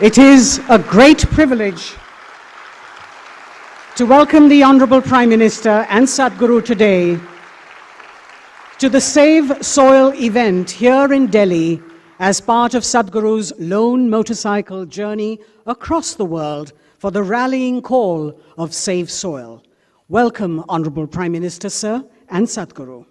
It is a great privilege to welcome the Honorable Prime Minister and Sadhguru today to the Save Soil event here in Delhi as part of Sadhguru's lone motorcycle journey across the world for the rallying call of Save Soil. Welcome, Honorable Prime Minister, sir, and Sadhguru.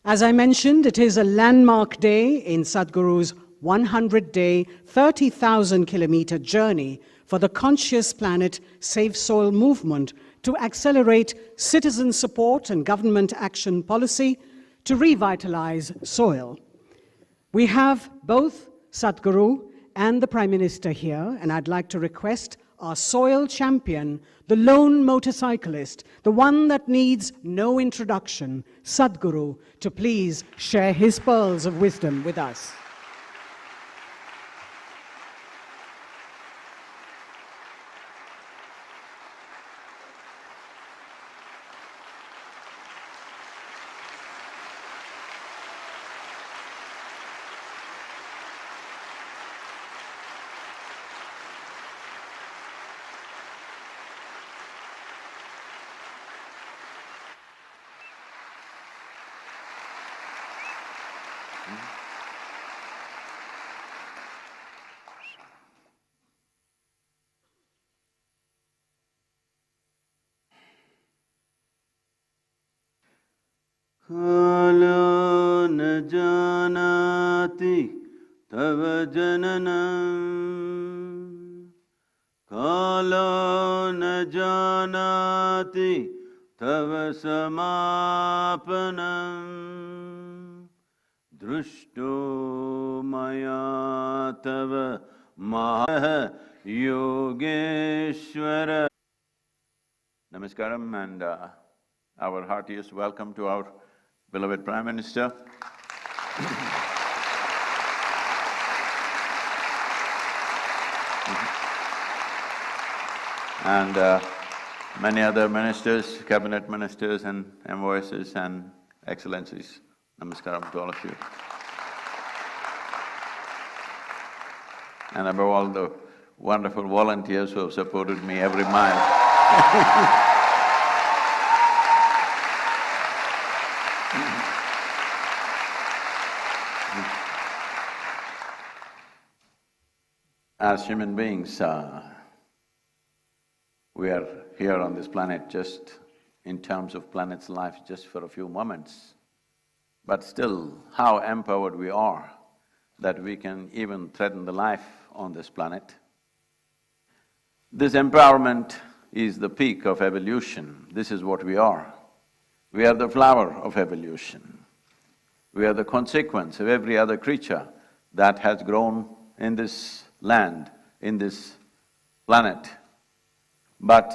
As I mentioned, it is a landmark day in Sadhguru's 100-day, 30,000-kilometer journey for the Conscious Planet Save Soil movement to accelerate citizen support and government action policy to revitalize soil. We have both Sadhguru and the Prime Minister here, and I'd like to request our soil champion, the lone motorcyclist, the one that needs no introduction, Sadhguru, to please share his pearls of wisdom with us. Kalo na janati tava jananam. Kalo na janati tava samapanam. Drushto maya tava maha yogeshwara. Namaskaram and our heartiest welcome to our beloved Prime Minister. And many other ministers, cabinet ministers and envoys and excellencies. Namaskaram to all of you. And above all, the wonderful volunteers who have supported me every mile. As human beings, we are here on this planet just in terms of planet's life just for a few moments. But still, how empowered we are that we can even threaten the life on this planet. This empowerment is the peak of evolution. This is what we are. We are the flower of evolution. We are the consequence of every other creature that has grown in this land, in this planet. But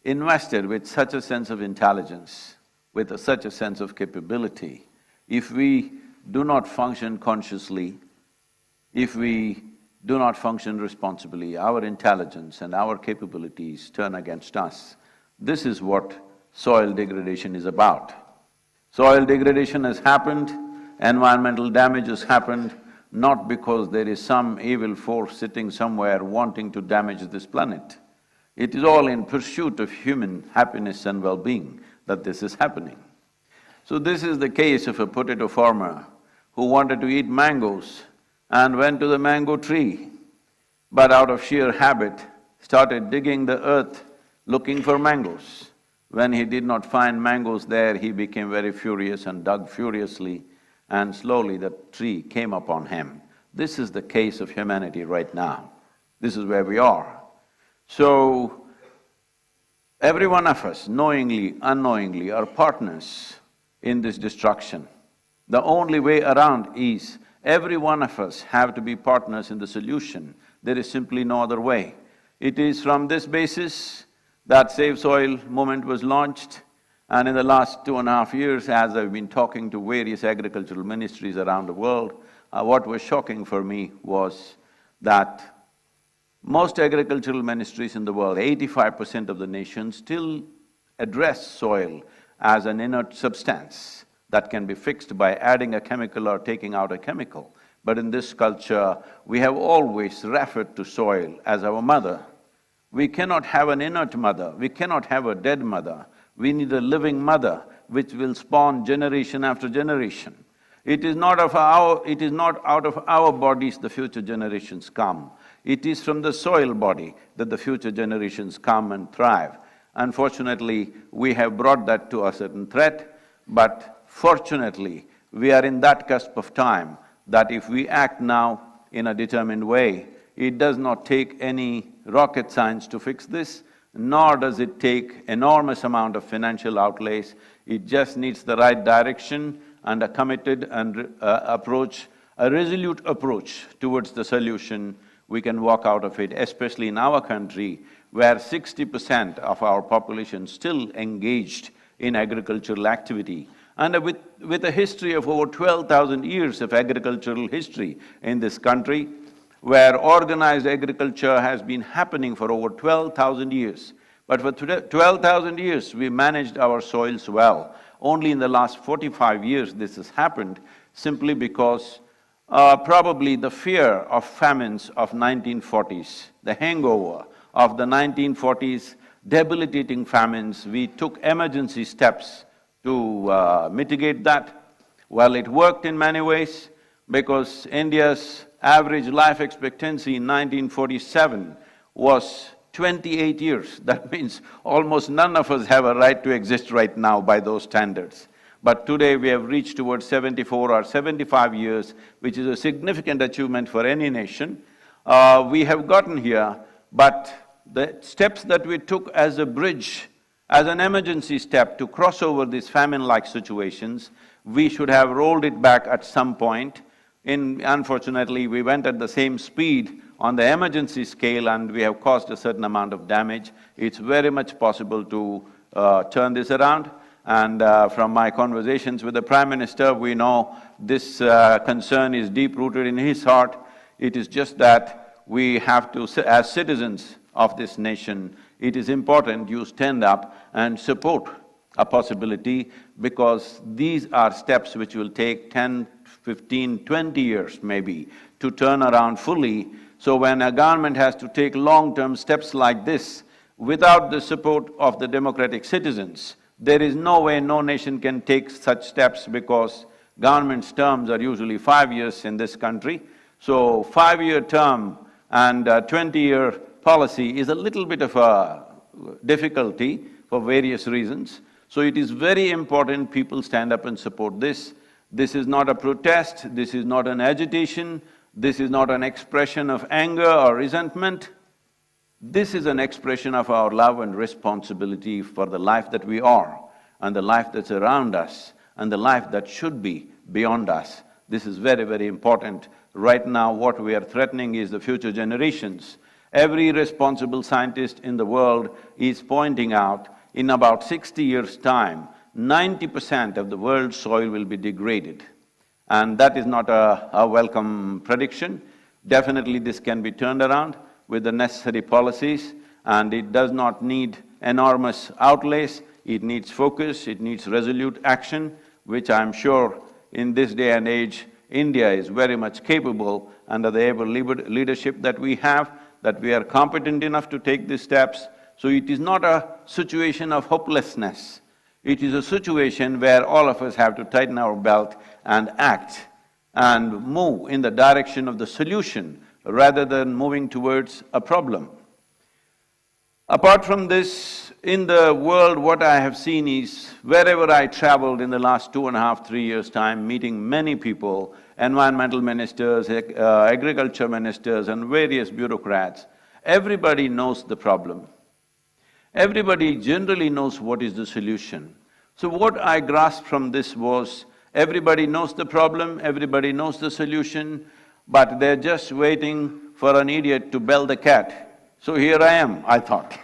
invested with such a sense of intelligence, with such a sense of capability, if we do not function consciously, if we do not function responsibly, our intelligence and our capabilities turn against us. This is what soil degradation is about. Soil degradation has happened, environmental damage has happened, not because there is some evil force sitting somewhere wanting to damage this planet. It is all in pursuit of human happiness and well-being that this is happening. So this is the case of a potato farmer who wanted to eat mangoes and went to the mango tree, but out of sheer habit started digging the earth looking for mangoes. When he did not find mangoes there, he became very furious and dug furiously, and slowly the tree came upon him. This is the case of humanity right now. This is where we are. So, every one of us, knowingly, unknowingly, are partners in this destruction. The only way around is every one of us have to be partners in the solution. There is simply no other way. It is from this basis that Save Soil movement was launched, and in the last 2.5 years, as I've been talking to various agricultural ministries around the world, what was shocking for me was that most agricultural ministries in the world, 85% of the nations still address soil as an inert substance that can be fixed by adding a chemical or taking out a chemical. But in this culture, we have always referred to soil as our mother. We cannot have an inert mother, we cannot have a dead mother. We need a living mother which will spawn generation after generation. It is not out of our bodies the future generations come. It is from the soil body that the future generations come and thrive. Unfortunately, we have brought that to a certain threat, but fortunately, we are in that cusp of time that if we act now in a determined way, it does not take any rocket science to fix this, nor does it take enormous amount of financial outlays. It just needs the right direction and a committed and approach, a resolute approach towards the solution. We can walk out of it, especially in our country, where 60% of our population still engaged in agricultural activity. And with a history of over 12,000 years of agricultural history in this country, where organized agriculture has been happening for over 12,000 years. But for 12,000 years, we managed our soils well. Only in the last 45 years this has happened, simply because probably the fear of famines of 1940s, the hangover of the 1940s debilitating famines, we took emergency steps to mitigate that. Well, it worked in many ways, because India's average life expectancy in 1947 was 28 years. That means almost none of us have a right to exist right now by those standards. But today we have reached towards 74 or 75 years, which is a significant achievement for any nation. We have gotten here, but the steps that we took as a bridge, as an emergency step to cross over these famine-like situations, we should have rolled it back at some point. Unfortunately, we went at the same speed on the emergency scale and we have caused a certain amount of damage. It's very much possible to turn this around. And from my conversations with the Prime Minister, we know this concern is deep-rooted in his heart. It is just that we have to, as citizens of this nation, it is important you stand up and support a possibility, because these are steps which will take 10, 15, 20 years maybe to turn around fully. So when a government has to take long-term steps like this, without the support of the democratic citizens, there is no way no nation can take such steps, because government's terms are usually 5 years in this country. So 5-year term and 20-year policy is a little bit of a difficulty for various reasons. So it is very important people stand up and support this. This is not a protest, this is not an agitation, this is not an expression of anger or resentment. This is an expression of our love and responsibility for the life that we are, and the life that's around us, and the life that should be beyond us. This is very, very important. Right now, what we are threatening is the future generations. Every responsible scientist in the world is pointing out, in about 60 years' time, 90% of the world's soil will be degraded. And that is not a welcome prediction. Definitely this can be turned around with the necessary policies, and it does not need enormous outlays. It needs focus, it needs resolute action, which I'm sure in this day and age, India is very much capable under the able leadership that we have, that we are competent enough to take these steps. So it is not a situation of hopelessness. It is a situation where all of us have to tighten our belt and act and move in the direction of the solution rather than moving towards a problem. Apart from this, in the world, what I have seen is, wherever I traveled in the last 2.5, 3 years' time, meeting many people, environmental ministers, agriculture ministers and various bureaucrats, everybody knows the problem. Everybody generally knows what is the solution. So what I grasped from this was, everybody knows the problem, everybody knows the solution, but they're just waiting for an idiot to bell the cat. So here I am, I thought.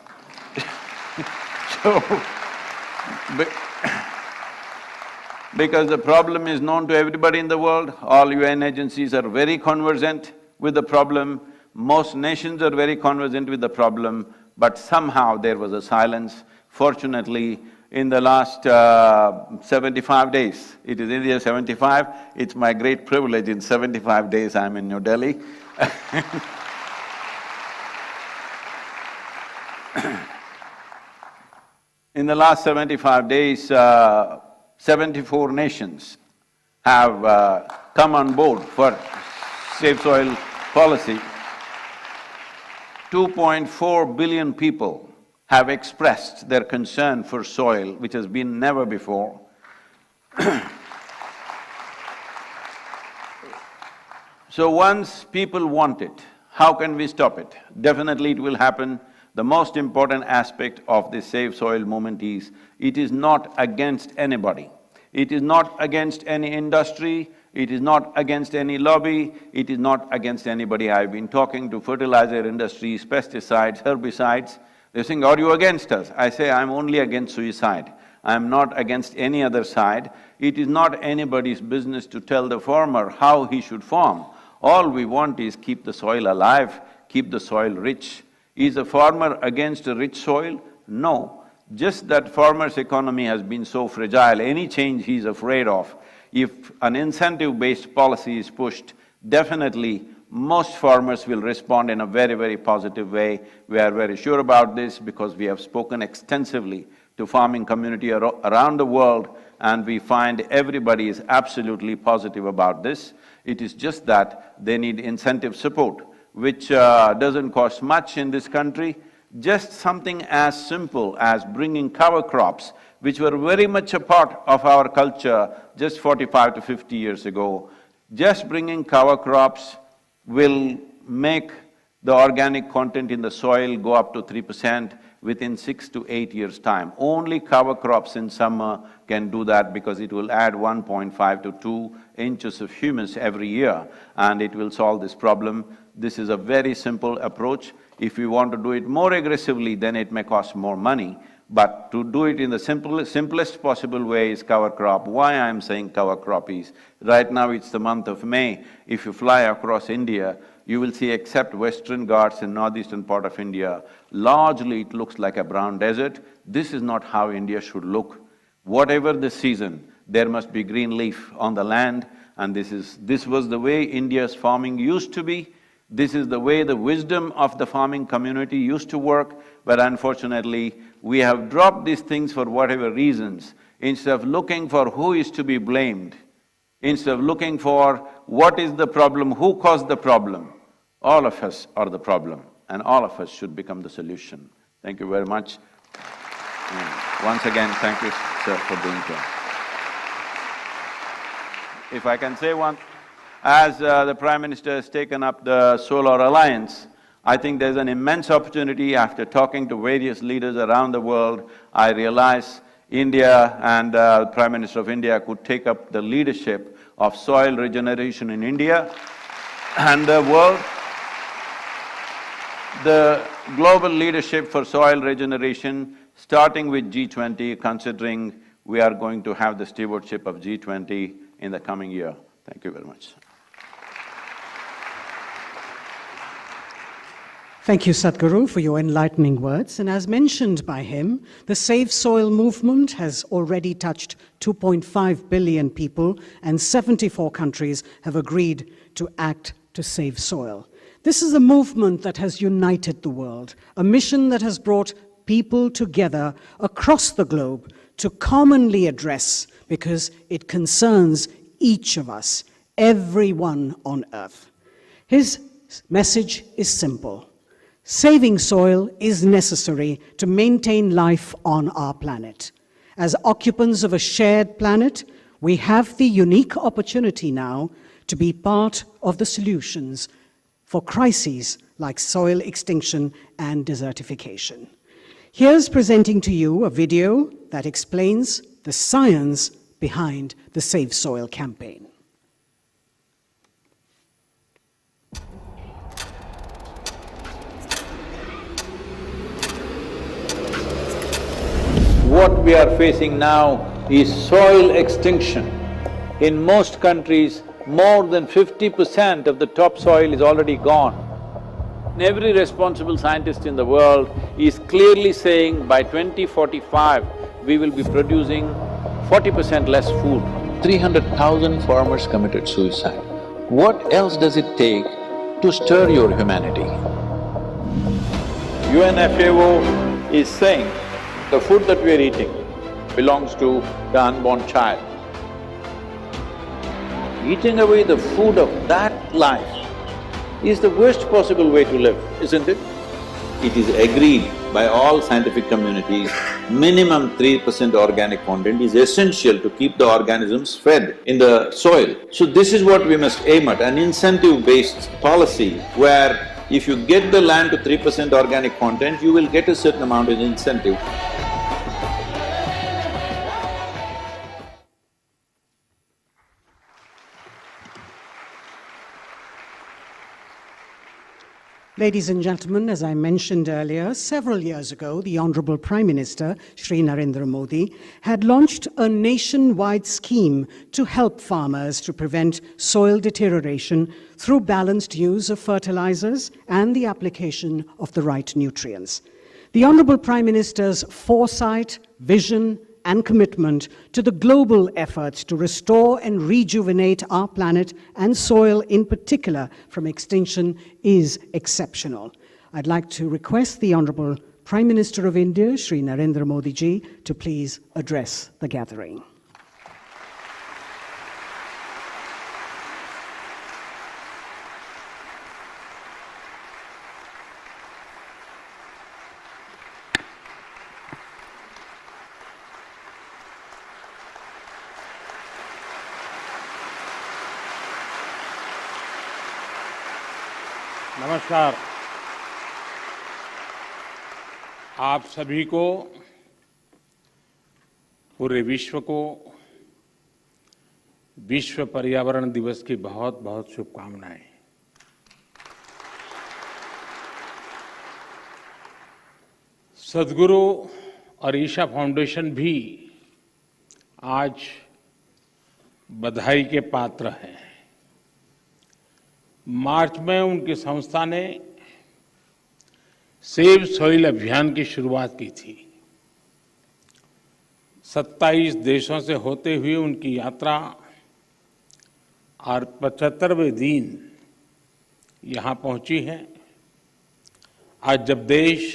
Because the problem is known to everybody in the world, all UN agencies are very conversant with the problem, most nations are very conversant with the problem, but somehow there was a silence. Fortunately, in the last 75 days. It is India 75, it's my great privilege in 75 days I'm in New Delhi. In the last 75 days, 74 nations have come on board for safe soil policy. 2.4 billion people have expressed their concern for soil, which has been never before. So once people want it, how can we stop it? Definitely it will happen. The most important aspect of this Save Soil movement is, it is not against anybody. It is not against any industry, it is not against any lobby, it is not against anybody. I've been talking to fertilizer industries, pesticides, herbicides. They're saying, are you against us? I say, I'm only against suicide. I'm not against any other side. It is not anybody's business to tell the farmer how he should farm. All we want is keep the soil alive, keep the soil rich. Is a farmer against a rich soil? No. Just that farmer's economy has been so fragile, any change he's afraid of. If an incentive-based policy is pushed, definitely most farmers will respond in a very, very positive way. We are very sure about this because we have spoken extensively to farming community around the world, and we find everybody is absolutely positive about this. It is just that they need incentive support, which doesn't cost much in this country. Just something as simple as bringing cover crops, which were very much a part of our culture just 45 to 50 years ago. Just bringing cover crops will make the organic content in the soil go up to 3% within 6 to 8 years' time. Only cover crops in summer can do that because it will add 1.5 to 2 inches of humus every year, and it will solve this problem. This is a very simple approach. If we want to do it more aggressively, then it may cost more money. But to do it in the simplest possible way is cover crop. Why I'm saying cover crop is, right now it's the month of May. If you fly across India, you will see, except Western Ghats and northeastern part of India, largely it looks like a brown desert. This is not how India should look. Whatever the season, there must be green leaf on the land, and this was the way India's farming used to be. This is the way the wisdom of the farming community used to work, but unfortunately, we have dropped these things for whatever reasons. Instead of looking for who is to be blamed, instead of looking for what is the problem, who caused the problem, all of us are the problem, and all of us should become the solution. Thank you very much. And once again, thank you, sir, for being here. If I can say one, as the Prime Minister has taken up the Solar Alliance, I think there's an immense opportunity. After talking to various leaders around the world, I realize India and the Prime Minister of India could take up the leadership of soil regeneration in India and the world. The global leadership for soil regeneration, starting with G20, considering we are going to have the stewardship of G20 in the coming year. Thank you very much. Thank you, Sadhguru, for your enlightening words. And as mentioned by him, the Save Soil movement has already touched 2.5 billion people, and 74 countries have agreed to act to save soil. This is a movement that has united the world, a mission that has brought people together across the globe to commonly address, because it concerns each of us, everyone on earth. His message is simple. Saving soil is necessary to maintain life on our planet. As occupants of a shared planet, we have the unique opportunity now to be part of the solutions for crises like soil extinction and desertification. Here's presenting to you a video that explains the science behind the Save Soil campaign. What we are facing now is soil extinction. In most countries, more than 50% of the topsoil is already gone. And every responsible scientist in the world is clearly saying by 2045, we will be producing 40% less food. 300,000 farmers committed suicide. What else does it take to stir your humanity? UNFAO is saying the food that we are eating belongs to the unborn child. Eating away the food of that life is the worst possible way to live, isn't it? It is agreed by all scientific communities, minimum 3% organic content is essential to keep the organisms fed in the soil. So this is what we must aim at, an incentive-based policy where if you get the land to 3% organic content, you will get a certain amount of incentive. Ladies and gentlemen, as I mentioned earlier, several years ago, the Honorable Prime Minister, Shri Narendra Modi, had launched a nationwide scheme to help farmers to prevent soil deterioration through balanced use of fertilizers and the application of the right nutrients. The Honorable Prime Minister's foresight, vision, and commitment to the global efforts to restore and rejuvenate our planet and soil in particular from extinction is exceptional. I'd like to request the Honorable Prime Minister of India, Shri Narendra Modi ji, to please address the gathering. नमस्कार। आप सभी को, पूरे विश्व को विश्व पर्यावरण दिवस की बहुत बहुत शुभकामनाएं। सद्गुरु और ईशा फाउंडेशन भी आज बधाई के पात्र हैं। मार्च में उनकी संस्था ने सेव सॉइल अभियान की शुरुआत की थी। 27 देशों से होते हुए उनकी यात्रा और 75वें दिन यहाँ पहुंची है। आज जब देश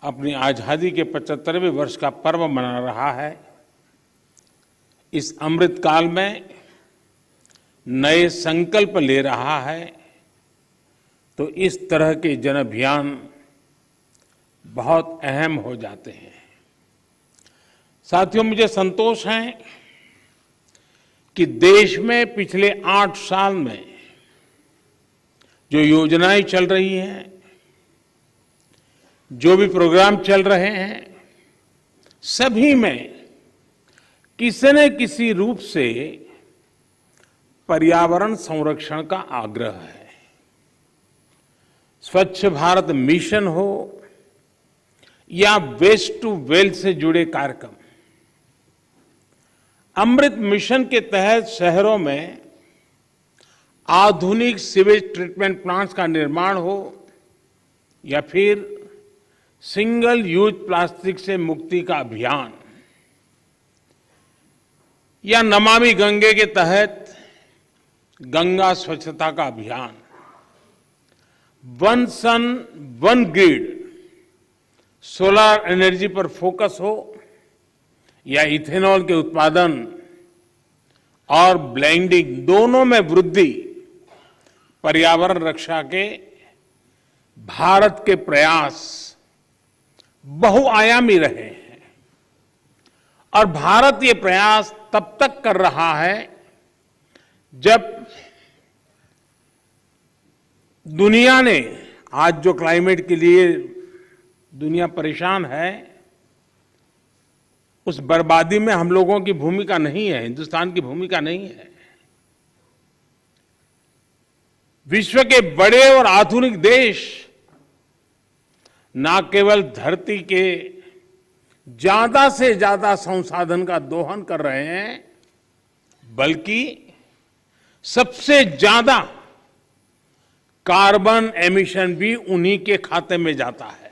अपनी आजादी के 75वें वर्ष का पर्व मना रहा है, इस अमृत काल में नए संकल्प ले रहा है, तो इस तरह के जन अभियान बहुत अहम हो जाते हैं। साथियों, मुझे संतोष है कि देश में पिछले 8 साल में जो योजनाएं चल रही हैं, जो भी प्रोग्राम चल रहे हैं, सभी में किसी न किसी रूप से पर्यावरण संरक्षण का आग्रह है। स्वच्छ भारत मिशन हो या वेस्ट टू वेल्थ से जुड़े कार्यक्रम, अमृत मिशन के तहत शहरों में आधुनिक सीवेज ट्रीटमेंट प्लांट्स का निर्माण हो या फिर सिंगल यूज प्लास्टिक से मुक्ति का अभियान, या नमामि गंगे के तहत गंगा स्वच्छता का अभियान, one sun one grid solar energy पर फोकस हो या इथेनॉल के उत्पादन और ब्लेंडिंग, दोनों में वृद्धि, पर्यावरण रक्षा के भारत के प्रयास बहुआयामी रहे हैं। और भारत ये प्रयास तब तक कर रहा है जब दुनिया ने, आज जो क्लाइमेट के लिए दुनिया परेशान है, उस बर्बादी में हम लोगों की भूमिका नहीं है, हिंदुस्तान की भूमिका नहीं है। विश्व के बड़े और आधुनिक देश न केवल धरती के ज्यादा से ज्यादा संसाधन का दोहन कर रहे हैं, बल्कि सबसे ज्यादा कार्बन एमिशन भी उन्हीं के खाते में जाता है।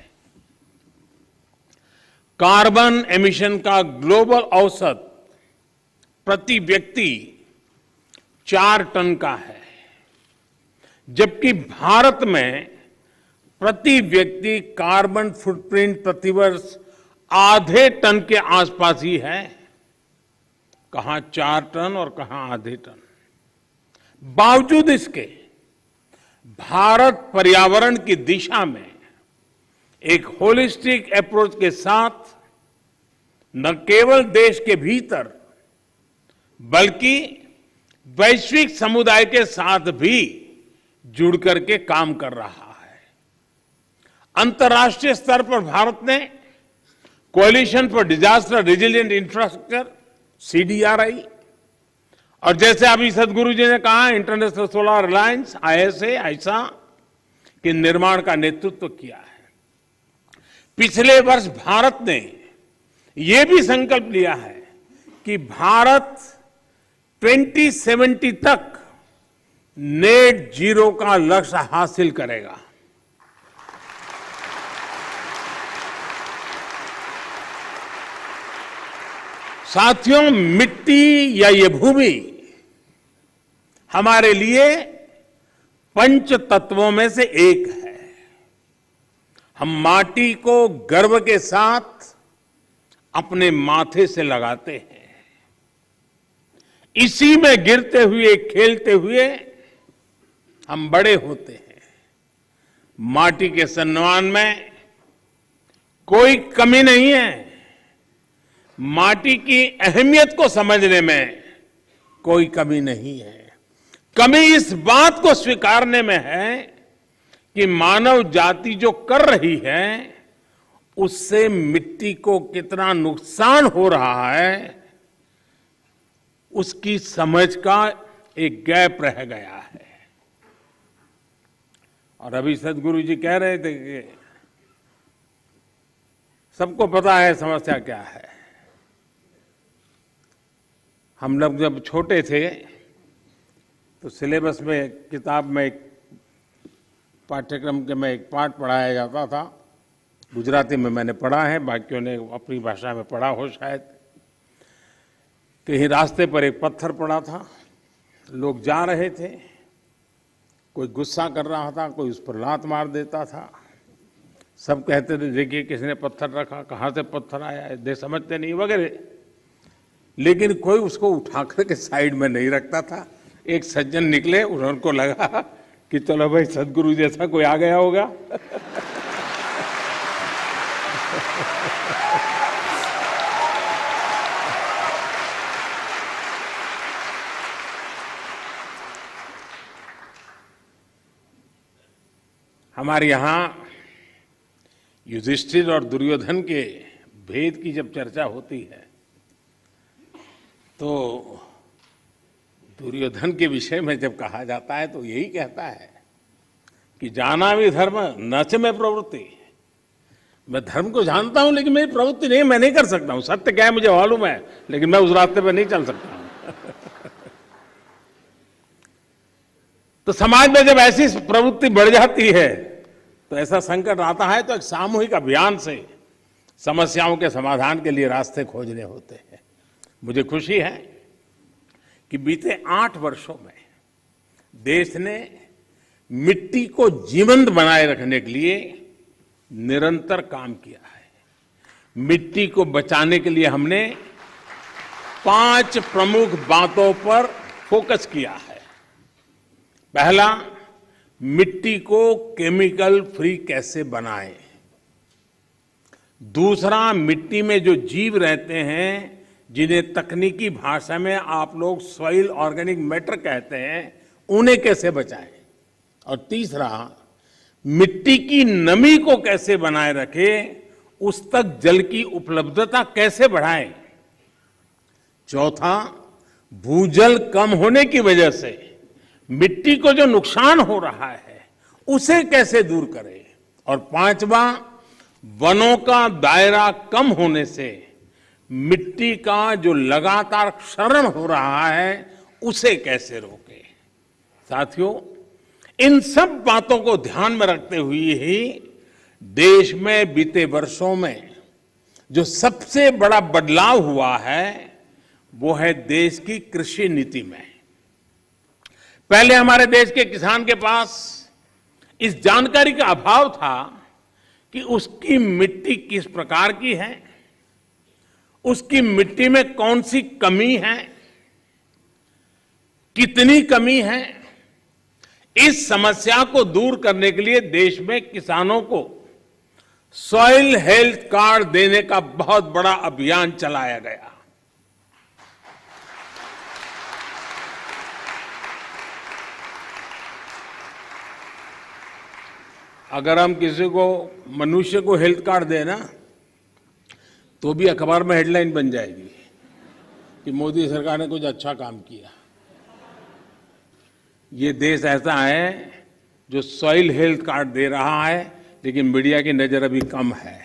कार्बन एमिशन का ग्लोबल औसत प्रति व्यक्ति 4 टन का है, जबकि भारत में प्रति व्यक्ति कार्बन फुटप्रिंट प्रतिवर्ष आधे टन के आसपास ही है। कहां 4 टन और कहां आधे टन। बावजूद इसके भारत पर्यावरण की दिशा में एक होलिस्टिक अप्रोच के साथ न केवल देश के भीतर बल्कि वैश्विक समुदाय के साथ भी जुड़ करके काम कर रहा है। अंतर्राष्ट्रीय स्तर पर भारत ने coalition for disaster resilient infrastructure CDRI और जैसे अभी सदगुरु जी ने कहा इंटरनेशनल सोलर अलायंस ISA के निर्माण का नेतृत्व किया है। पिछले वर्ष भारत ने यह भी संकल्प लिया है कि भारत 2070 तक नेट जीरो का लक्ष्य हासिल करेगा। साथियों, मिट्टी या ये भूमि हमारे लिए पंच तत्वों में से एक है। हम माटी को गर्व के साथ अपने माथे से लगाते हैं। इसी में गिरते हुए खेलते हुए हम बड़े होते हैं। माटी के सम्मान में कोई कमी नहीं है। माटी की अहमियत को समझने में कोई कमी नहीं है। कमी इस बात को स्वीकारने में है कि मानव जाति जो कर रही है उससे मिट्टी को कितना नुकसान हो रहा है, उसकी समझ का एक गैप रह गया है। और अभी सदगुरु जी कह रहे थे कि सबको पता है समस्या क्या है। हम लोग जब छोटे थे तो सिलेबस में किताब में एक पाठ्यक्रम के में एक पाठ पढ़ाया जाता था। गुजराती में मैंने पढ़ा है, बाकियों ने अपनी भाषा में पढ़ा हो शायद। कहीं रास्ते पर एक पत्थर पड़ा था, लोग जा रहे थे, कोई गुस्सा कर रहा था, कोई उस पर लात मार देता था। सब कहते थे देखिए किसने पत्थर रखा, कहाँ से पत्थर आया है, दे समझते नहीं वगैरह। लेकिन कोई उसको उठा करके साइड में नहीं रखता था। एक सज्जन निकले, उनको लगा कि चलो भाई सदगुरु जैसा कोई आ गया होगा। हमारे यहाँ युधिष्ठिर और दुर्योधन के भेद की जब चर्चा होती है तो दुर्योधन के विषय में जब कहा जाता है तो यही कहता है कि जाना भी धर्म न च में प्रवृत्ति। मैं धर्म को जानता हूं लेकिन मेरी प्रवृत्ति नहीं, मैं नहीं कर सकता हूं। सत्य क्या है मुझे मालूम है, लेकिन मैं उस रास्ते पर नहीं चल सकता हूं। तो समाज में जब ऐसी प्रवृत्ति बढ़ जाती है तो ऐसा संकट आता है तो एक सामूहिक अभियान से समस्याओं के समाधान के लिए रास्ते खोजने होते हैं। मुझे खुशी है कि बीते 8 वर्षों में देश ने मिट्टी को जीवंत बनाए रखने के लिए निरंतर काम किया है। मिट्टी को बचाने के लिए हमने 5 प्रमुख बातों पर फोकस किया है। पहला, मिट्टी को केमिकल फ्री कैसे बनाएं। दूसरा, मिट्टी में जो जीव रहते हैं जिन्हें तकनीकी भाषा में आप लोग सॉइल ऑर्गेनिक मैटर कहते हैं, उन्हें कैसे बचाएं। और तीसरा, मिट्टी की नमी को कैसे बनाए रखें, उस तक जल की उपलब्धता कैसे बढ़ाएं। चौथा, भूजल कम होने की वजह से मिट्टी को जो नुकसान हो रहा है उसे कैसे दूर करें। और पांचवा, वनों का दायरा कम होने से मिट्टी का जो लगातार क्षरण हो रहा है उसे कैसे रोकें। साथियों, इन सब बातों को ध्यान में रखते हुए ही देश में बीते वर्षों में जो सबसे बड़ा बदलाव हुआ है वो है देश की कृषि नीति में। पहले हमारे देश के किसान के पास इस जानकारी का अभाव था कि उसकी मिट्टी किस प्रकार की है, उसकी मिट्टी में कौन सी कमी है, कितनी कमी है। इस समस्या को दूर करने के लिए देश में किसानों को सॉइल हेल्थ कार्ड देने का बहुत बड़ा अभियान चलाया गया। अगर हम किसी को मनुष्य को हेल्थ कार्ड दें ना, तो भी अखबार में हेडलाइन बन जाएगी कि मोदी सरकार ने कुछ अच्छा काम किया। ये देश ऐसा है जो सॉइल हेल्थ कार्ड दे रहा है, लेकिन मीडिया की नजर अभी कम है।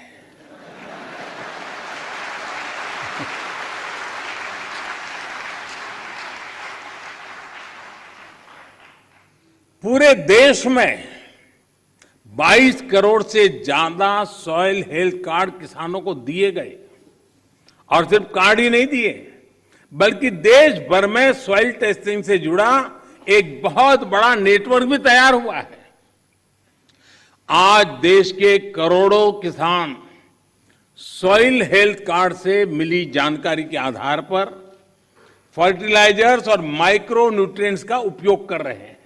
पूरे देश में 22 करोड़ से ज्यादा सॉइल हेल्थ कार्ड किसानों को दिए गए, और सिर्फ कार्ड ही नहीं दिए बल्कि देश भर में सॉइल टेस्टिंग से जुड़ा एक बहुत बड़ा नेटवर्क भी तैयार हुआ है। आज देश के करोड़ों किसान सॉइल हेल्थ कार्ड से मिली जानकारी के आधार पर फर्टिलाइजर्स और माइक्रो न्यूट्रिएंट्स का उपयोग कर रहे हैं।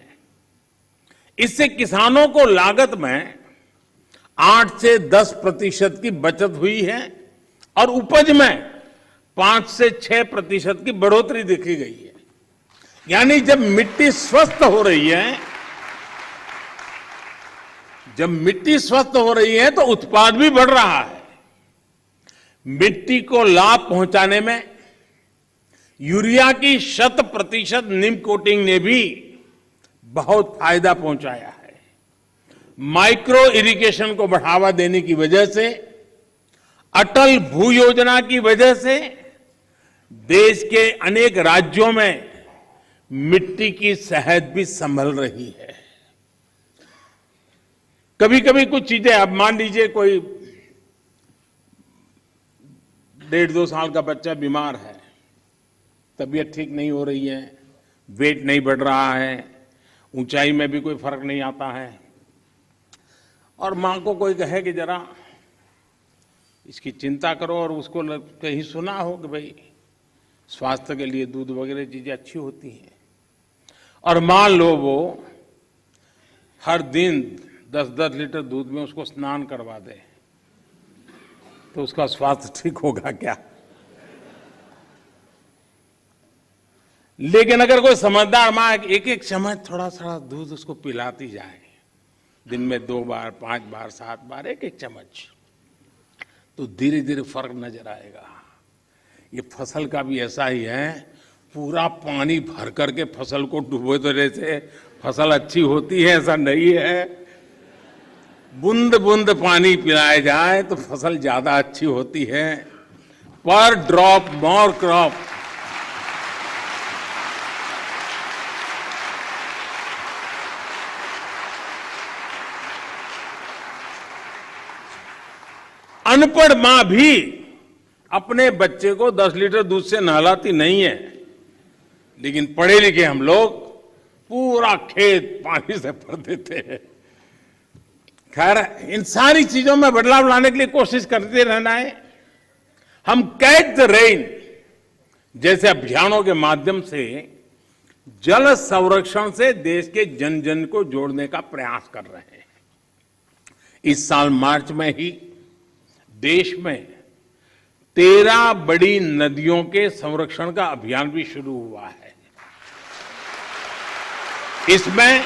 इससे किसानों को लागत में 8 से 10% की बचत हुई है और उपज में 5 से 6% की बढ़ोतरी देखी गई है। यानी जब मिट्टी स्वस्थ हो रही है, तो उत्पाद भी बढ़ रहा है। मिट्टी को लाभ पहुंचाने में यूरिया की 100% नीम कोटिंग ने भी बहुत फायदा पहुंचाया है। माइक्रो इरिगेशन को बढ़ावा देने की वजह से, अटल भू योजना की वजह से देश के अनेक राज्यों में मिट्टी की सेहत भी संभल रही है। कभी कभी कुछ चीजें, अब मान लीजिए कोई 1.5-2 साल का बच्चा बीमार है, तबीयत ठीक नहीं हो रही है, वेट नहीं बढ़ रहा है, ऊंचाई में भी कोई फर्क नहीं आता है, और मां को कोई कहे कि जरा इसकी चिंता करो, और उसको कहीं सुना हो कि भाई स्वास्थ्य के लिए दूध वगैरह चीजें अच्छी होती हैं, और मान लो वो हर दिन 10-10 लीटर दूध में उसको स्नान करवा दे, तो उसका स्वास्थ्य ठीक होगा क्या? लेकिन अगर कोई समझदार मां एक चम्मच थोड़ा सा दूध उसको पिलाती जाए, दिन में 2 बार, 5 बार, 7 बार, एक चम्मच, तो धीरे धीरे फर्क नजर आएगा। ये फसल का भी ऐसा ही है, पूरा पानी भर करके फसल को डुबो देने से फसल अच्छी होती है ऐसा नहीं है। बूंद बूंद पानी पिलाया जाए तो फसल ज्यादा अच्छी होती है। पर ड्रॉप मोर क्रॉप। अनपढ़ मां भी अपने बच्चे को 10 लीटर दूध से नहलाती नहीं है, लेकिन पढ़े लिखे हम लोग पूरा खेत पानी से भर देते हैं। खैर, इन सारी चीजों में बदलाव लाने के लिए कोशिश करते रहना है। हम कैच द रेन जैसे अभियानों के माध्यम से जल संरक्षण से देश के जन जन को जोड़ने का प्रयास कर रहे हैं। इस साल मार्च में ही देश में 13 बड़ी नदियों के संरक्षण का अभियान भी शुरू हुआ है। इसमें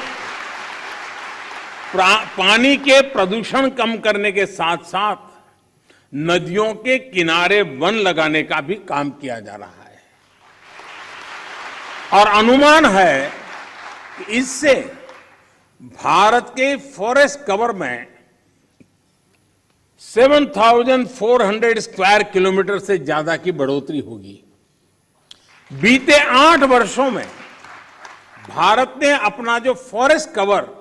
पानी के प्रदूषण कम करने के साथ साथ नदियों के किनारे वन लगाने का भी काम किया जा रहा है, और अनुमान है कि इससे भारत के फॉरेस्ट कवर में 7,400 स्क्वायर किलोमीटर से ज्यादा की बढ़ोतरी होगी। बीते 8 वर्षों में भारत ने अपना जो फॉरेस्ट कवर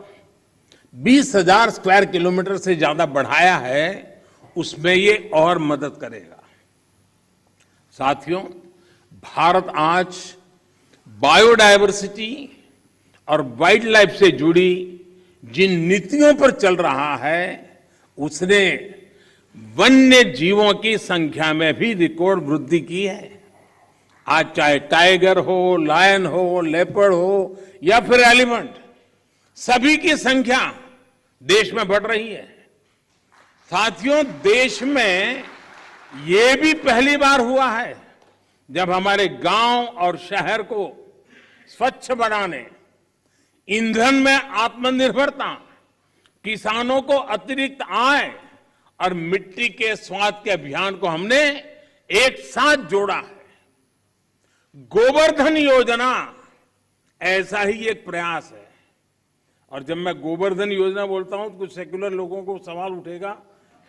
20,000 स्क्वायर किलोमीटर से ज्यादा बढ़ाया है, उसमें ये और मदद करेगा। साथियों, भारत आज बायोडायवर्सिटी और वाइल्ड लाइफ से जुड़ी जिन नीतियों पर चल रहा है, उसने वन्य जीवों की संख्या में भी रिकॉर्ड वृद्धि की है। आज चाहे टाइगर हो, लायन हो, लेपर्ड हो या फिर एलिफेंट, सभी की संख्या देश में बढ़ रही है। साथियों, देश में ये भी पहली बार हुआ है जब हमारे गांव और शहर को स्वच्छ बनाने, ईंधन में आत्मनिर्भरता, किसानों को अतिरिक्त आय और मिट्टी के स्वाद के अभियान को हमने एक साथ जोड़ा है। गोवर्धन योजना ऐसा ही एक प्रयास है। और जब मैं गोवर्धन योजना बोलता हूं तो कुछ सेक्युलर लोगों को सवाल उठेगा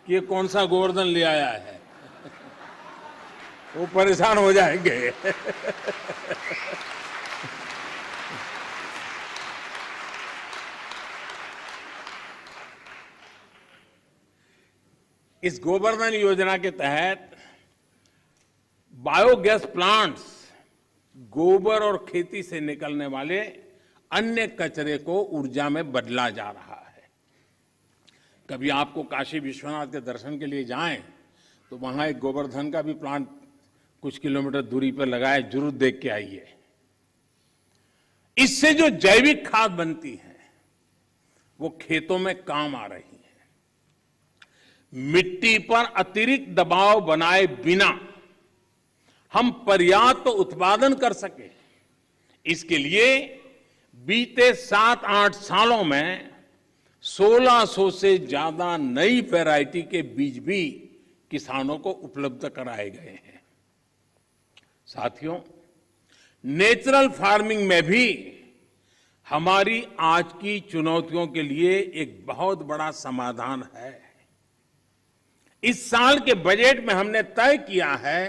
कि ये कौन सा गोवर्धन ले आया है। वो परेशान हो जाएंगे। इस गोवर्धन योजना के तहत बायोगैस प्लांट्स गोबर और खेती से निकलने वाले अन्य कचरे को ऊर्जा में बदला जा रहा है। कभी आपको काशी विश्वनाथ के दर्शन के लिए जाएं तो वहां एक गोवर्धन का भी प्लांट कुछ किलोमीटर दूरी पर लगा है, जरूर देख के आइए। इससे जो जैविक खाद बनती है वो खेतों में काम आ रही है। मिट्टी पर अतिरिक्त दबाव बनाए बिना हम पर्याप्त उत्पादन कर सके, इसके लिए बीते 7-8 सालों में 1600 से ज्यादा नई वैरायटी के बीज भी किसानों को उपलब्ध कराए गए हैं। साथियों, नेचुरल फार्मिंग में भी हमारी आज की चुनौतियों के लिए एक बहुत बड़ा समाधान है। इस साल के बजट में हमने तय किया है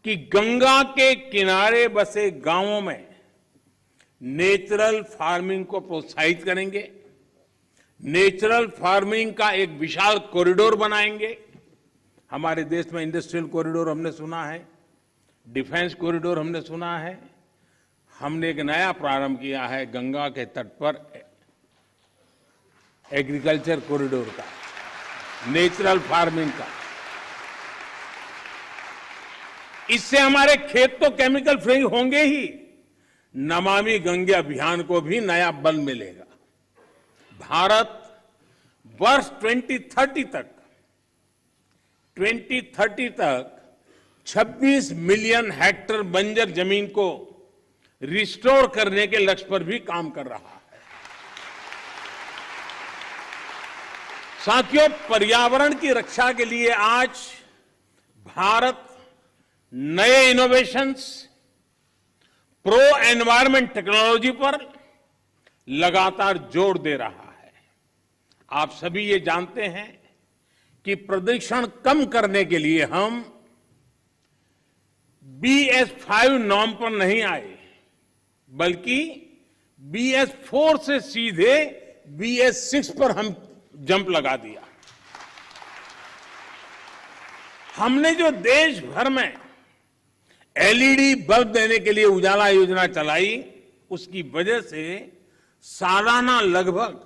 कि गंगा के किनारे बसे गांवों में नेचुरल फार्मिंग को प्रोत्साहित करेंगे, नेचुरल फार्मिंग का एक विशाल कॉरिडोर बनाएंगे। हमारे देश में इंडस्ट्रियल कॉरिडोर हमने सुना है, डिफेंस कॉरिडोर हमने सुना है। हमने एक नया प्रारंभ किया है गंगा के तट पर एग्रीकल्चर कॉरिडोर का, नेचुरल फार्मिंग का। इससे हमारे खेत तो केमिकल फ्री होंगे ही, नमामि गंगे अभियान को भी नया बल मिलेगा। भारत वर्ष 2030 तक 26 मिलियन हेक्टेयर बंजर जमीन को रिस्टोर करने के लक्ष्य पर भी काम कर रहा है। साथियों, पर्यावरण की रक्षा के लिए आज भारत नए इनोवेशंस, प्रो एनवायरमेंट टेक्नोलॉजी पर लगातार जोर दे रहा है। आप सभी ये जानते हैं कि प्रदूषण कम करने के लिए हम BS5 नॉर्म पर नहीं आए, बल्कि BS4 से सीधे BS6 पर हम जंप लगा दिया। हमने जो देश भर में LED बल्ब देने के लिए उजाला योजना चलाई, उसकी वजह से सालाना लगभग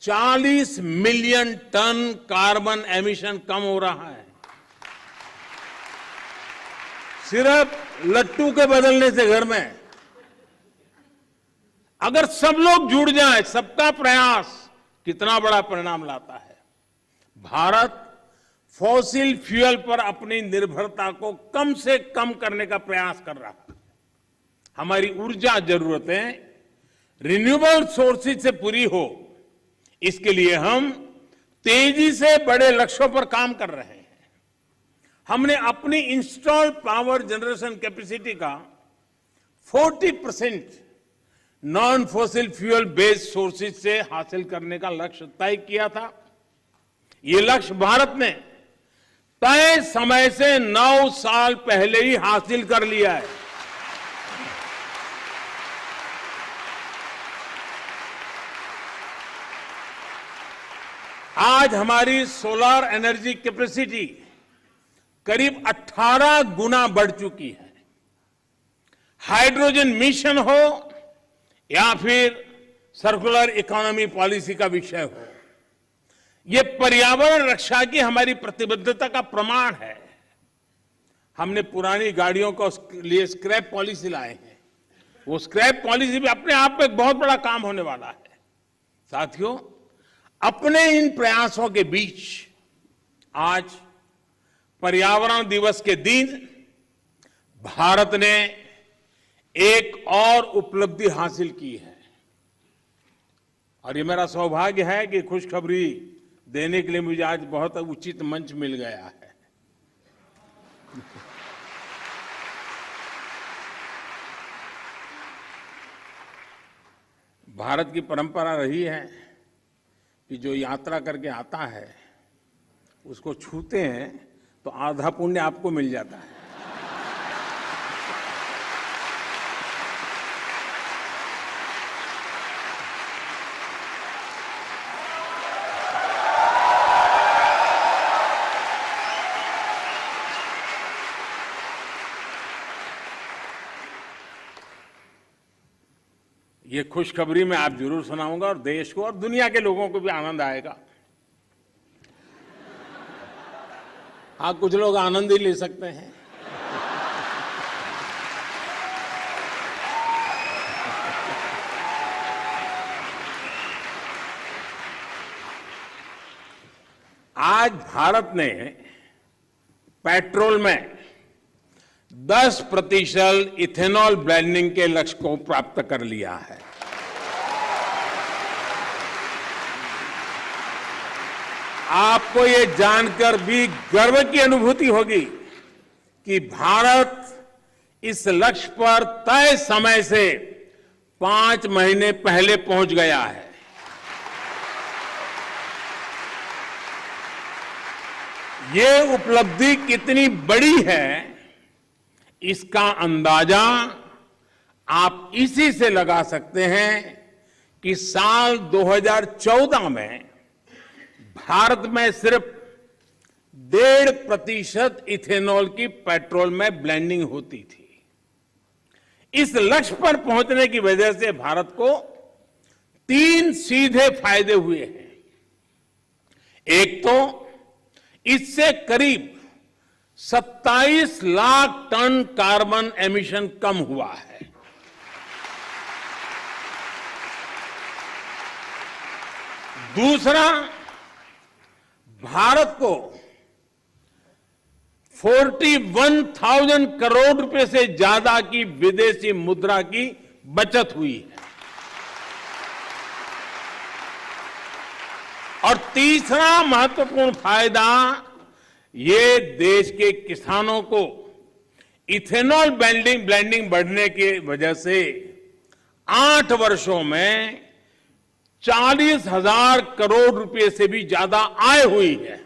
40 मिलियन टन कार्बन एमिशन कम हो रहा है। सिर्फ लट्टू के बदलने से घर में अगर सब लोग जुड़ जाएं, सबका प्रयास कितना बड़ा परिणाम लाता है। भारत फॉसिल फ्यूल पर अपनी निर्भरता को कम से कम करने का प्रयास कर रहा है। हमारी ऊर्जा जरूरतें रिन्यूएबल सोर्सेज से पूरी हो, इसके लिए हम तेजी से बड़े लक्ष्यों पर काम कर रहे हैं। हमने अपनी इंस्टॉल्ड पावर जनरेशन कैपेसिटी का 40% non fossil fuel based sources से हासिल करने का लक्ष्य तय किया था। ये लक्ष्य भारत ने तय समय से 9 साल पहले ही हासिल कर लिया है। आज हमारी सोलर एनर्जी कैपेसिटी करीब 18 गुना बढ़ चुकी है। हाइड्रोजन मिशन हो या फिर सर्कुलर इकोनॉमी पॉलिसी का विषय हो, ये पर्यावरण रक्षा की हमारी प्रतिबद्धता का प्रमाण है। हमने पुरानी गाड़ियों को लिए स्क्रैप पॉलिसी लाए हैं। वो स्क्रैप पॉलिसी भी अपने आप में एक बहुत बड़ा काम होने वाला है। साथियों, अपने इन प्रयासों के बीच आज पर्यावरण दिवस के दिन भारत ने एक और उपलब्धि हासिल की है और ये मेरा सौभाग्य है कि खुशखबरी देने के लिए मुझे आज बहुत उचित मंच मिल गया है। भारत की परंपरा रही है कि जो यात्रा करके आता है उसको छूते हैं तो आधा पुण्य आपको मिल जाता है। ये खुशखबरी मैं आप जरूर सुनाऊंगा और देश को और दुनिया के लोगों को भी आनंद आएगा। हाँ, कुछ लोग आनंद ही ले सकते हैं। आज भारत ने पेट्रोल में 10% इथेनॉल ब्लेंडिंग के लक्ष्य को प्राप्त कर लिया है। आपको ये जानकर भी गर्व की अनुभूति होगी कि भारत इस लक्ष्य पर तय समय से 5 महीने पहले पहुंच गया है। ये उपलब्धि कितनी बड़ी है, इसका अंदाजा आप इसी से लगा सकते हैं कि साल 2014 में भारत में सिर्फ 1.5% इथेनॉल की पेट्रोल में ब्लेंडिंग होती थी। इस लक्ष्य पर पहुंचने की वजह से भारत को 3 सीधे फायदे हुए हैं। एक तो इससे करीब 27 लाख टन कार्बन एमिशन कम हुआ है। दूसरा, भारत को 41,000 करोड़ रुपए से ज्यादा की विदेशी मुद्रा की बचत हुई है। और तीसरा महत्वपूर्ण फायदा, ये देश के किसानों को इथेनॉल ब्लेंडिंग बढ़ने की वजह से 8 वर्षों में 40,000 करोड़ रुपए से भी ज्यादा आय हुई है।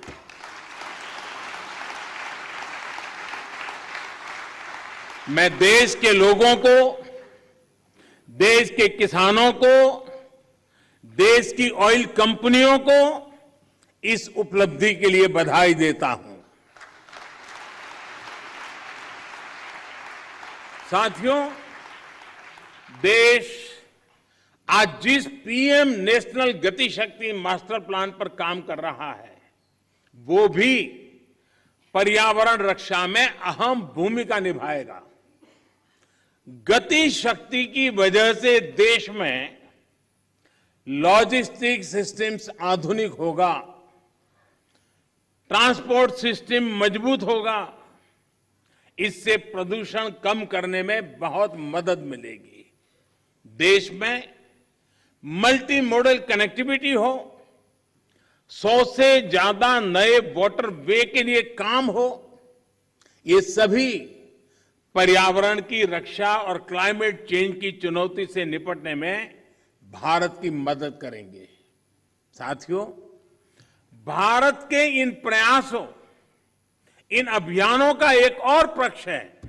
मैं देश के लोगों को, देश के किसानों को, देश की ऑयल कंपनियों को इस उपलब्धि के लिए बधाई देता हूं। साथियों, देश आज जिस पीएम नेशनल गति शक्ति मास्टर प्लान पर काम कर रहा है, वो भी पर्यावरण रक्षा में अहम भूमिका निभाएगा। गति शक्ति की वजह से देश में लॉजिस्टिक सिस्टम्स आधुनिक होगा, ट्रांसपोर्ट सिस्टम मजबूत होगा। इससे प्रदूषण कम करने में बहुत मदद मिलेगी। देश में मल्टी मॉडल कनेक्टिविटी हो, 100 से ज्यादा नए वाटर वे के लिए काम हो, ये सभी पर्यावरण की रक्षा और क्लाइमेट चेंज की चुनौती से निपटने में भारत की मदद करेंगे। साथियों, भारत के इन प्रयासों, इन अभियानों का एक और पक्ष है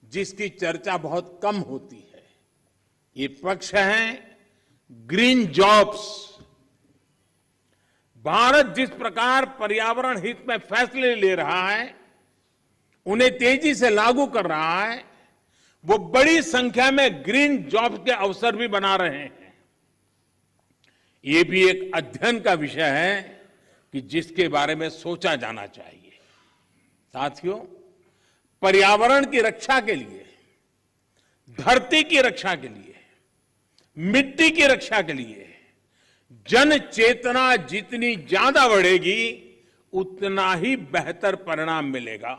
जिसकी चर्चा बहुत कम होती है। ये पक्ष है ग्रीन जॉब्स। भारत जिस प्रकार पर्यावरण हित में फैसले ले रहा है, उन्हें तेजी से लागू कर रहा है, वो बड़ी संख्या में ग्रीन जॉब के अवसर भी बना रहे हैं। ये भी एक अध्ययन का विषय है कि जिसके बारे में सोचा जाना चाहिए। साथियों, पर्यावरण की रक्षा के लिए, धरती की रक्षा के लिए, मिट्टी की रक्षा के लिए जन चेतना जितनी ज्यादा बढ़ेगी, उतना ही बेहतर परिणाम मिलेगा।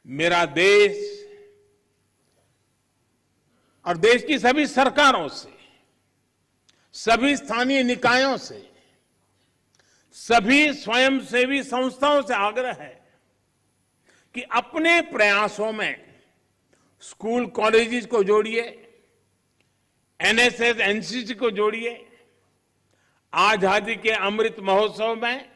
मेरा देश और देश की सभी सरकारों से, सभी स्थानीय निकायों से, सभी स्वयंसेवी संस्थाओं से आग्रह है कि अपने प्रयासों में स्कूल कॉलेजेस को जोड़िए, एनएसएस एनसीसी को जोड़िए। आजादी के अमृत महोत्सव में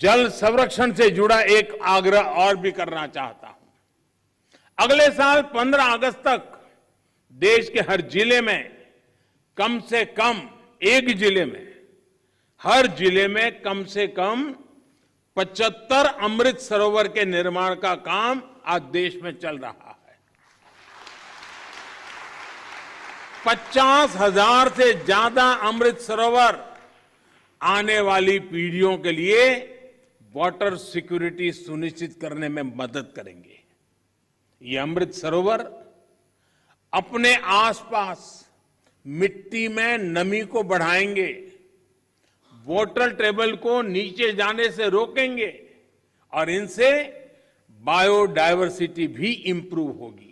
जल संरक्षण से जुड़ा एक आग्रह और भी करना चाहता हूं। अगले साल 15 अगस्त तक देश के हर जिले में कम से कम, एक जिले में, हर जिले में कम से कम 75 अमृत सरोवर के निर्माण का काम आज देश में चल रहा है। 50,000 से ज्यादा अमृत सरोवर आने वाली पीढ़ियों के लिए वाटर सिक्योरिटी सुनिश्चित करने में मदद करेंगे। ये अमृत सरोवर अपने आसपास मिट्टी में नमी को बढ़ाएंगे, वाटर टेबल को नीचे जाने से रोकेंगे और इनसे बायोडायवर्सिटी भी इंप्रूव होगी।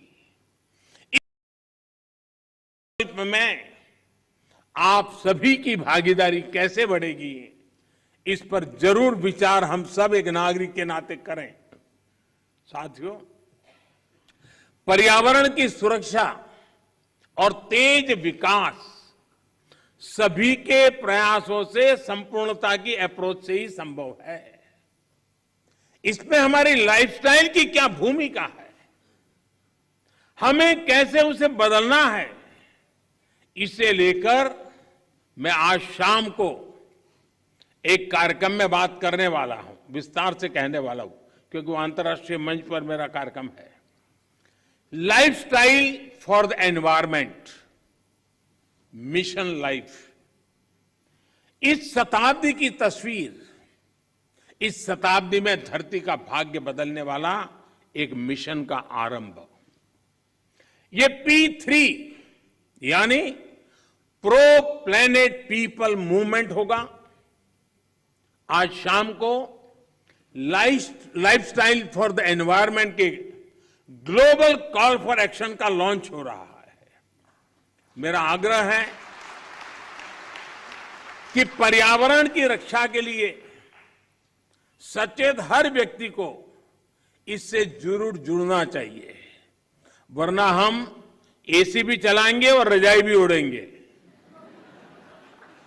में आप सभी की भागीदारी कैसे बढ़ेगी, इस पर जरूर विचार हम सब एक नागरिक के नाते करें। साथियों, पर्यावरण की सुरक्षा और तेज विकास सभी के प्रयासों से संपूर्णता की अप्रोच से ही संभव है। इसमें हमारी लाइफस्टाइल की क्या भूमिका है, हमें कैसे उसे बदलना है, इसे लेकर मैं आज शाम को एक कार्यक्रम में बात करने वाला हूं, विस्तार से कहने वाला हूं, क्योंकि वो अंतर्राष्ट्रीय मंच पर मेरा कार्यक्रम है। Lifestyle for the environment, mission life. इस शताब्दी की तस्वीर, इस शताब्दी में धरती का भाग्य बदलने वाला एक मिशन का आरंभ। ये P3 यानी प्रो प्लेनेट पीपल मूवमेंट होगा। आज शाम को लाइफस्टाइल फॉर द एनवायरमेंट के ग्लोबल कॉल फॉर एक्शन का लॉन्च हो रहा है। मेरा आग्रह है कि पर्यावरण की रक्षा के लिए सचेत हर व्यक्ति को इससे जरूर जुड़ना चाहिए, वरना हम एसी भी चलाएंगे और रजाई भी उड़ेंगे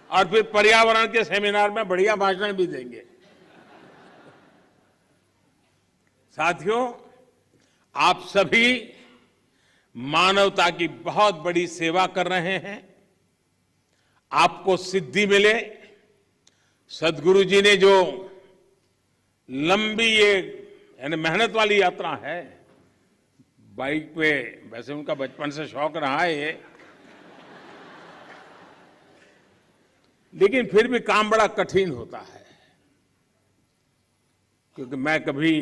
और फिर पर्यावरण के सेमिनार में बढ़िया भाषण भी देंगे। साथियों, आप सभी मानवता की बहुत बड़ी सेवा कर रहे हैं। आपको सिद्धि मिले। सदगुरु जी ने जो लंबी ये यानी मेहनत वाली यात्रा है, बाइक पे, वैसे उनका बचपन से शौक रहा है ये, लेकिन फिर भी काम बड़ा कठिन होता है। क्योंकि मैं कभी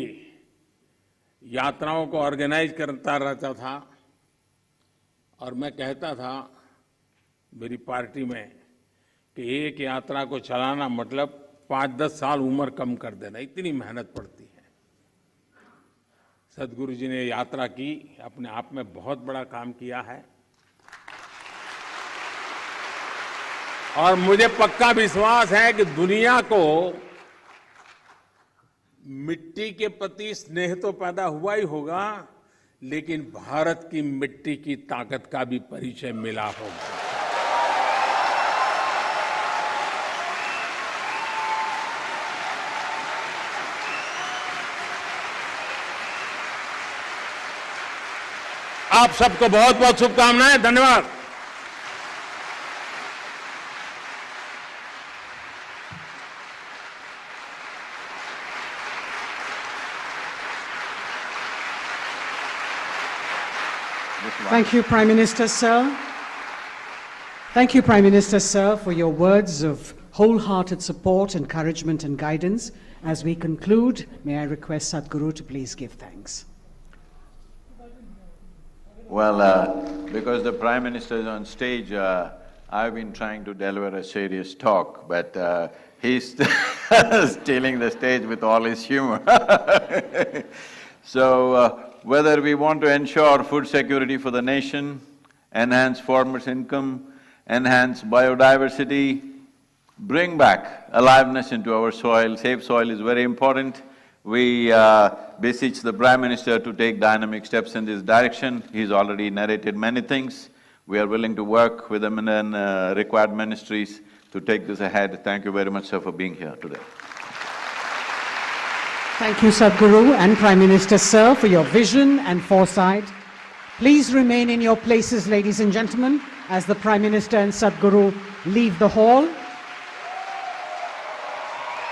यात्राओं को ऑर्गेनाइज करता रहता था और मैं कहता था मेरी पार्टी में कि एक यात्रा को चलाना मतलब 5-10 साल उम्र कम कर देना, इतनी मेहनत पड़ती है। सदगुरु जी ने यात्रा की, अपने आप में बहुत बड़ा काम किया है और मुझे पक्का विश्वास है कि दुनिया को मिट्टी के प्रति स्नेह तो पैदा हुआ ही होगा, लेकिन भारत की मिट्टी की ताकत का भी परिचय मिला होगा। आप सबको बहुत बहुत शुभकामनाएं। धन्यवाद। Thank you, Prime Minister, sir. Thank you, Prime Minister, sir, for your words of wholehearted support, encouragement and guidance. As we conclude, may I request Sadhguru to please give thanks. Well, because the Prime Minister is on stage, I've been trying to deliver a serious talk, but he's stealing the stage with all his humor. So, whether we want to ensure food security for the nation, enhance farmers' income, enhance biodiversity, bring back aliveness into our soil, safe soil is very important. We beseech the Prime Minister to take dynamic steps in this direction. He's already narrated many things. We are willing to work with the required ministries to take this ahead. Thank you very much, sir, for being here today. Thank you, Sadhguru and Prime Minister, sir, for your vision and foresight. Please remain in your places, ladies and gentlemen, as the Prime Minister and Sadhguru leave the hall.